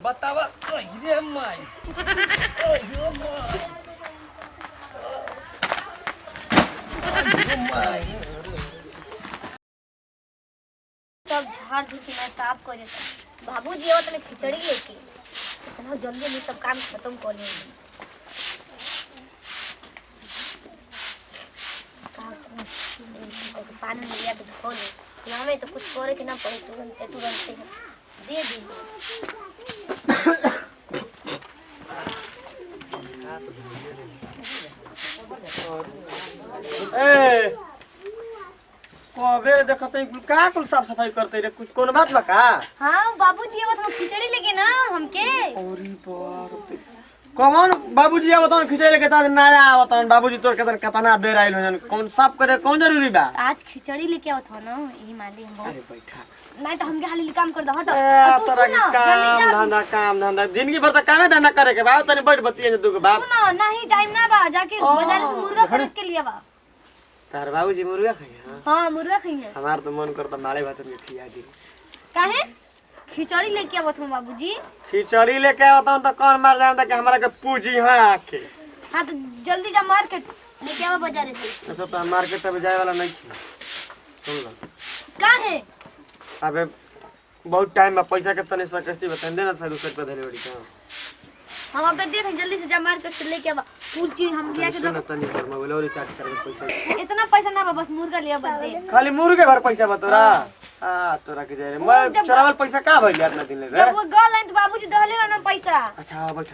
बतावा रे माई सब झाड़ झूठ मैं साफ करे बाबूजी आवत ने खिचड़ी लेके इतना जल्दी में सब काम खत्म कर लिए पानी में लिया तो धो ले हमें तो कुछ करे के ना पड़े तुरंत दे दी ए कबे देखते का कुल साफ सफाई करते रे कुछ कोन बात बा का। हां बाबूजी आवत हम खिचड़ी लेके ना हमके अरे बाप रे कौन बाबूजी आवत खिचड़ी लेके ता ना आवत बाबूजी तोर के कतना बेर आइल हो कौन साफ करे कौन जरूरी बा। आज खिचड़ी लेके आवत हो ना यही माली हम अरे बैठा नहीं तो हमके हाली काम कर दो हटो तोरा के काम धंधा जिंदगी भर त कामे धंधा करे के बा तनी बैठ बतिए दू के बाप सुनो नहीं टाइम ना बा जाके बाजार से मुर्गा खरीद के लिए बा तार बाबूजी मुर्गा खाई। हां मुर्गा खाइए हमार तो मन करता माले भात में खिया दी काहे खिचड़ी लेके आवत हम बाबूजी खिचड़ी लेके आवत तो कौन मार जानता कि हमरा के पूजी हां आके। हां तो जल्दी जा मार्केट लेके आवा बाजार से। अच्छा तो मार्केट में जाए वाला नहीं थी सुन लो काहे अबे बहुत टाइम में पैसा के तने सकस्ती बता देना था दूसरे पे धले बड़ी का हम अब दे दे जल्दी से जा मार्केट से लेके आवा फूल चीज हम लिया के सुन तनी घर में बोलो रिचार्ज करके पैसा इतना पैसा ना बा बस मुर्गा लिया बस दे खाली मुर्गे भर पैसा बतोरा हां तोरा के जाए मैं चरावल पैसा का भइल इतना दिन ले रे जब वो गल आइन तो बाबूजी दहले ना पैसा। अच्छा बैठ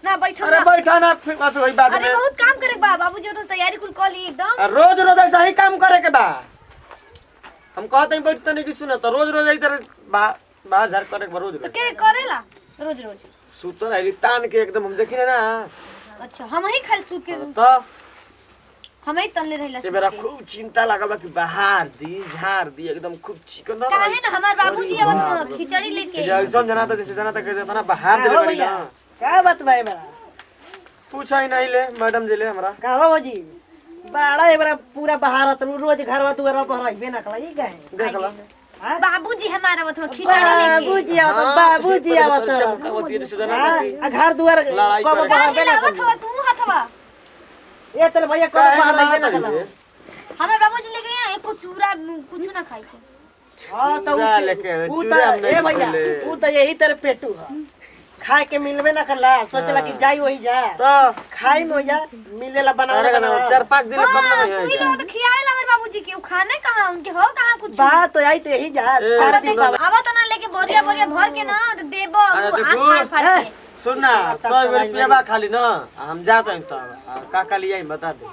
ना बैठो अरे बैठा ना फिर बात वही बात अरे बहुत काम करे बा बाबूजी तो तैयारी कुल कर ली एकदम रोज रोज ऐसा ही काम करे के बा हम कहते हैं बैठते नहीं कि सुना तो रोज रोज इधर बाजार करे के रोज तो के करेला रोज रोज सुतर है तान के एकदम हम देखी ना। अच्छा हम ही खाली सूत के तो हम ही तनले रहला ये मेरा खूब चिंता लागल बा कि बाहर दी झाड़ दी एकदम खूब चिकन ना काहे ना हमार बाबूजी अब खिचड़ी लेके जैसे जनाता जैसे जनाता कहते था ना बाहर दे बड़ी ना क्या बात भाई मेरा पूछा ही नहीं ले मैडम जी ले हमरा का हो जी बड़ा ए बड़ा पूरा बहारत रोज घर में तू घर पर रहबे ना कलाई गए देख ला बाबूजी हमारा वो खिचड़ी लेके बाबूजी आवत बाबूजी आवत चमकावती रे सुजना घर दुआर लड़ाई कब करे। बहाबे ना आवत हवा तू हथवा ए तले भैया कब बाहर रहबे ना कला हमार बाबूजी लेके यहाँ एको चूरा कुछ ना खाई के हां तो चूरा लेके ऊ चूरे हम तो नहीं ए भैया पकड़ले। ऊ तो यही तरह पेटू है खाए के मिलबे ना करला सोचला कि जाई वही जा तो खाई में जा मिलेला अरे बनावे का 4-5 दिन कम ना तू ही लोग तो खियावेला हमार बाबूजी के उ खाने कहां उनके हो कहां कुछ बात तो आई तो यही जा चार दिन बाद आवत ना लेके बोरिया बोरिया भर के ना तो देबो अरे हाथ देखो। फाड़ फाड़ के सुन ना 100 रुपया बा खाली ना हम जाते हैं तो का का लिया बता दे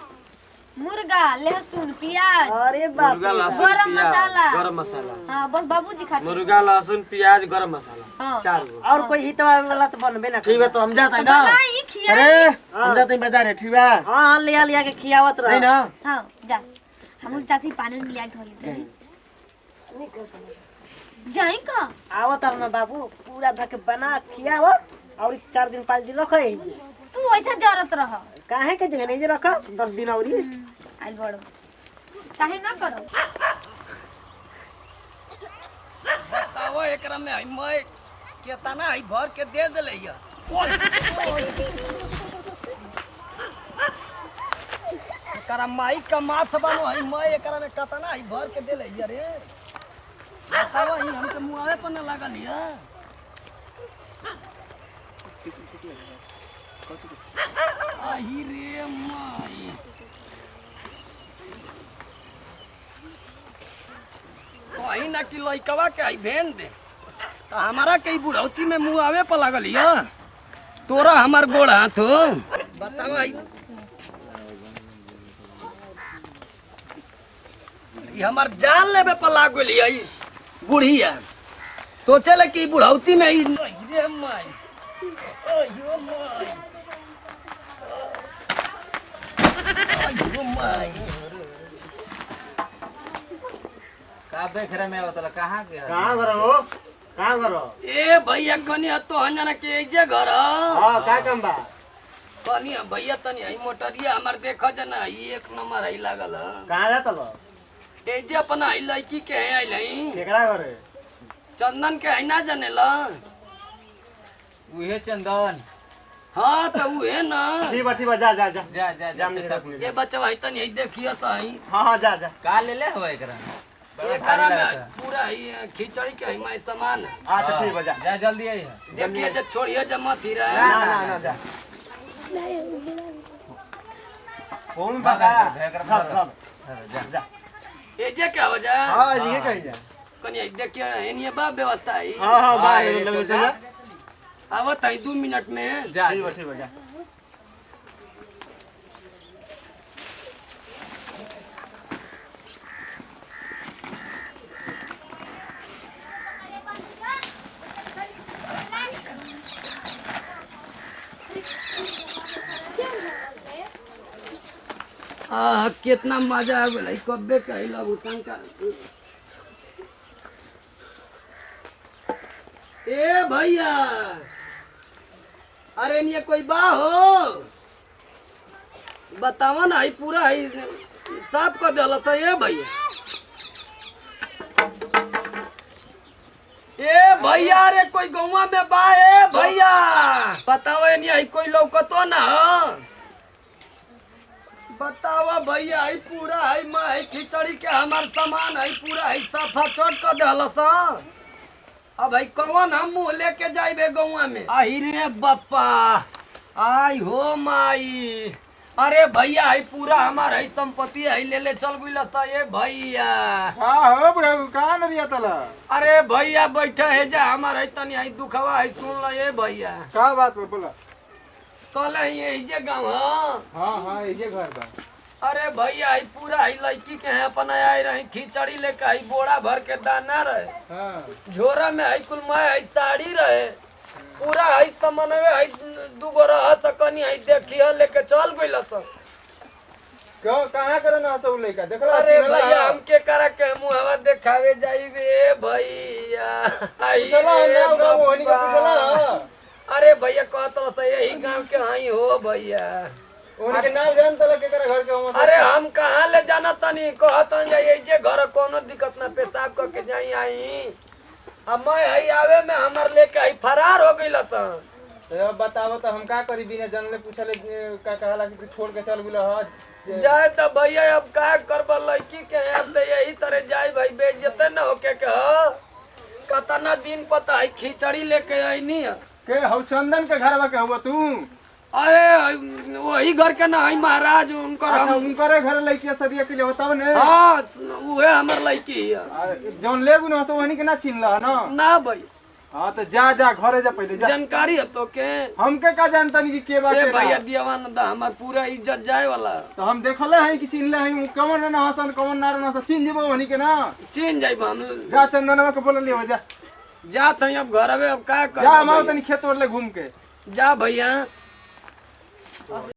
मुर्गा लहसुन प्याज अरे बाप मुर्गा रे लहसुन गरम प्याज, मसाला। गरम मसाला हां बस बाबूजी खाते मुर्गा लहसुन प्याज गरम मसाला हाँ। 4 गो और कोई हितवा वाला तो बनबे ना ठीक है तो हम जाते हैं ना बनाई खिया अरे हम जाते हैं बाजार है ठीक है हां लिया लिया के खियावत नहीं रह ना हां जा हम जाती पानी में लिया के धोली जाई का आवत ना बाबू पूरा धके बना खियावत और 4 दिन 5 दिन रखे तू ऐसा जरूरत रह काहे के जगह नहीं रख 10 दिन औरी आइल बड़ो काहे ना करो बताओ एकरा में मैं केतना है भर के दे देले या एकरा माई का माथ बनो है मैं एकरा में केतना है भर के देले या रे बताओ ही हमके मुआवे पर ना लागल या आही रे माई कहीं ना कि लइकवा के आई भेन दे तो हमारा कई बुढ़ौती में मुँह आवे पर लगल या तोरा हमार गोड़ हाथ हो बताओ आई ये हमार जान लेवे पर लाग गेली आई बुढ़िया सोचे ले कि बुढ़ौती में ही रे माई ओयो माई ओयो माई का देख रहे में होतला कहां के कहां करो ए भैया कनी तो हन्ना के जे घर हां का काम बा कनी भैया तनी आई मोटरिया हमार देख जना एक नंबर है लागल कहां जात लो ए जे अपन आई लड़की के है आई नहीं केकरा घरे चंदन के है ना जाने ला उहे चंदन। हाँ तो उहे ना। ठीक बा जा जा जा जा जा जा जा सब ले। ये बच्चा भाई तनी यही देखिए सही। हाँ जा जा। का ले ले हवा एकरा में? बड़ा ये भारी खरा लगता में है। पूरा ही खिचड़ी के ही मैं सामान है। अच्छा ठीक बा जा। जा जल्दी आई है। देखिए जो छोड़िए जमा थी ना रहा ना ना जा। फोन भाग, बता। भाग, भाग, भाग, भाग। भाग। जा जा। ये जे क्या हो जा हाँ ये कहीं जा। कनी देखिए इन्हीं बा व्यवस्था है हाँ हाँ बाय ये ले चल जा। आवत है 2 मिनट में। जा ठीक बा जा। कितना मजा आ गया कब्बे कहला भूतन का। ए भैया अरे ये कोई बा हो बतावा ना ही पूरा ही साफ कर दिला था। ए भैया ए भैया रे कोई गौवा में बा। ए भैया बताओ ये कोई लौकतो ना हो? बतावा भैया आई पूरा आई माँ आई खिचड़ी के हमार सामान आई पूरा आई साफा चट कर दिलस। अब भाई कौन हम मुँह लेके जाइबे गौवा में? आई रे बप्पा आई हो माई। अरे भैया आई पूरा हमार आई संपत्ति आई ले ले चल गुला सा। ये भैया हाँ हो बुढ़ऊ कहाँ न रिया तला? अरे भैया बैठे है जा हमार आई तनी आई दुखवा आई सुन ला। ये भैया का बात बा बोला? कल ये जे गाँव हाँ हाँ ये घर बा। अरे भैया आई पूरा आई लड़की के है अपन आई रही खिचड़ी लेके आई बोरा भर के दाना रहे। हाँ झोरा में आई कुल मैं आई साड़ी रहे पूरा आई सामान में आई 2 गो रह सकनी आई देखिए लेके चल गइल सब। क्यों कहाँ करे ना सब लइका देखला? अरे भैया हमके करा के मुहवा देखावे जाइबे भैया आई चला रे ना गाँव होनी का बाबा। पूछला। अरे भैया कहतो से यही गांव के हई हो भैया। उनके नाम जान तला के करे घर के हम? अरे हम कहाँ ले जाना तनी कहतन जाइए जे घर कोनो दिक्कत ना पेशाब करके जाई आई। अब मैं आई आवे में हमर लेके आई फरार हो गइल सन। अब बताओ तो हम का करी बिना जानले पूछले का कहला कि छोड़ के चल गेला ह? जाए तो भैया अब का करब लड़की के अब तो यही तरह जाए भाई बेइज्जत न होके के ह। कतना दिन पता है खिचड़ी लेके आईनी है। के हौ चंदन के घरवा के हुआ तू? अरे वही घर के ना है महाराज उनकर अच्छा हम। उनकरे घर लइकिया सदिया के लिए होता ने? हाँ उहे हमर लड़की है। जौन लेगु न सो वहनी के ना चिन्हला ना? ना भाई हाँ तो जा जा घरे जा पहले जा। जानकारी है तो के? हमके का जानता नहीं कि के बात ए है भैया दीवान दा हमार पूरा इज्जत जाए वाला। तो हम देखले हैं कि चिन्हले हैं कौन ना हसन कौन ना ना चिन्ह जेबो वहनी के ना? चीन जाइब हम। जा चंदनवा के बोल लियो जा। जात हई अब घर अब का कर जा हम तनी खेत और ले घूम के। जा भैया।